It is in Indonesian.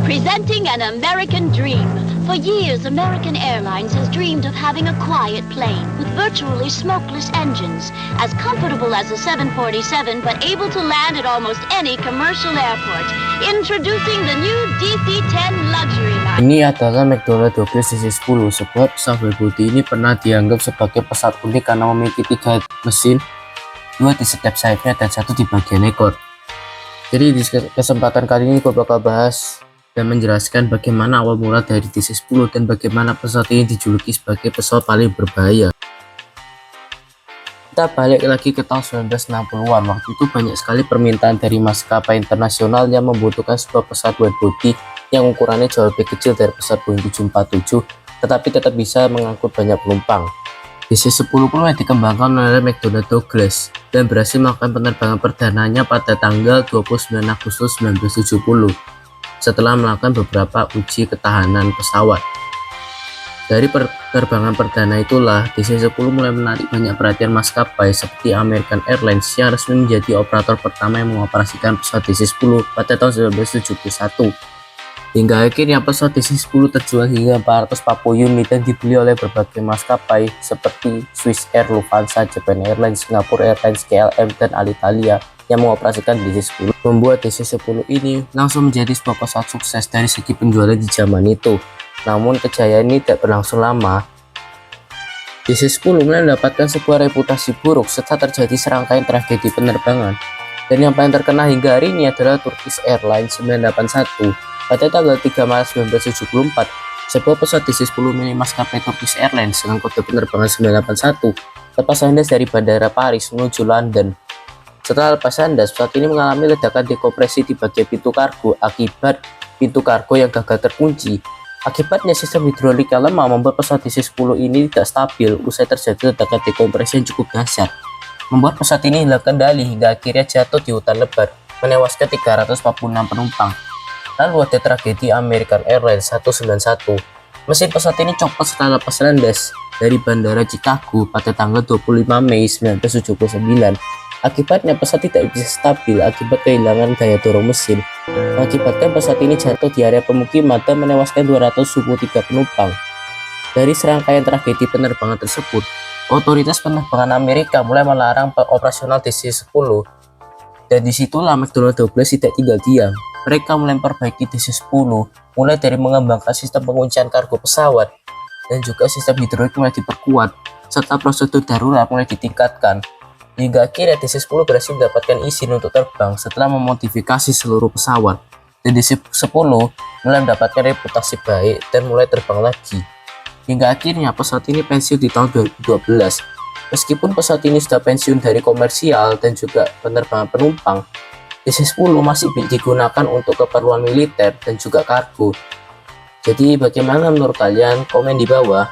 Presenting an American dream. For years, American Airlines has dreamed of having a quiet plane with virtually smokeless engines, as comfortable as a 747 but able to land at almost any commercial airport. Introducing the new DC-10 luxury line. Ini adalah McDonnell Douglas DC-10. Sebuah pesawat putih ini pernah dianggap sebagai pesawat unik karena memiliki 3 mesin, 2 di setiap sayapnya dan 1 di bagian ekor. Jadi di kesempatan kali ini gue bakal bahas dan menjelaskan bagaimana awal mula dari DC-10 dan bagaimana pesawat ini dijuluki sebagai pesawat paling berbahaya. Kita balik lagi ke tahun 1960-an. Waktu itu banyak sekali permintaan dari maskapai internasional yang membutuhkan sebuah pesawat wide body yang ukurannya jauh lebih kecil dari pesawat Boeing 747, tetapi tetap bisa mengangkut banyak penumpang. DC-10 mulai dikembangkan oleh McDonnell Douglas dan berhasil melakukan penerbangan perdananya pada tanggal 29 Agustus 1970 setelah melakukan beberapa uji ketahanan pesawat. Dari penerbangan perdana itulah DC-10 mulai menarik banyak perhatian maskapai seperti American Airlines yang resmi menjadi operator pertama yang mengoperasikan pesawat DC-10 pada tahun 1971. Hingga akhirnya pesawat DC-10 terjual hingga 440 unit dan dibeli oleh berbagai maskapai seperti Swiss Air, Lufthansa, Japan Airlines, Singapore Airlines, KLM, dan Alitalia yang mengoperasikan DC-10. Membuat DC-10 ini langsung menjadi sebuah pesawat sukses dari segi penjualan di zaman itu. Namun kejayaan ini tidak berlangsung lama. DC-10 mulai mendapatkan sebuah reputasi buruk setelah terjadi serangkaian tragedi penerbangan. Dan yang paling terkenal hingga hari ini adalah Turkish Airlines 981. Pada tanggal 3 Maret 1974, sebuah pesawat DC-10 milik maskapai Turkish Airlines dengan kode penerbangan 981 lepas landas dari Bandara Paris menuju London. Setelah lepas landas, pesawat ini mengalami ledakan dekompresi di bagian pintu kargo akibat pintu kargo yang gagal terkunci. Akibatnya sistem hidrolik yang lemah membuat pesawat DC-10 ini tidak stabil usai terjadi ledakan dekompresi yang cukup dahsyat, membuat pesawat ini hilang kendali hingga akhirnya jatuh di hutan lebat, menewaskan 346 penumpang. Lalu ada tragedi American Airlines 191. Mesin pesawat ini copot setelah lepas landas dari Bandara Chicago pada tanggal 25 Mei 1979. Akibatnya pesawat tidak bisa stabil akibat kehilangan daya dorong mesin, mengakibatkan pesawat ini jatuh di area pemukiman dan menewaskan 223 penumpang. Dari serangkaian tragedi penerbangan tersebut, otoritas penerbangan Amerika mulai melarang operasional DC-10. Dan disitulah McDonnell Douglas tidak tinggal diam. Mereka mulai memperbaiki DC-10, mulai dari mengembangkan sistem penguncian kargo pesawat, dan juga sistem hidrolik mulai diperkuat, serta prosedur darurat mulai ditingkatkan. Hingga akhirnya DC-10 berhasil mendapatkan izin untuk terbang setelah memodifikasi seluruh pesawat. Dan DC-10 mulai mendapatkan reputasi baik dan mulai terbang lagi. Hingga akhirnya pesawat ini pensiun di tahun 2012. Meskipun pesawat ini sudah pensiun dari komersial dan juga penerbangan penumpang, DC-10 masih digunakan untuk keperluan militer dan juga kargo. Jadi bagaimana menurut kalian? Komen di bawah.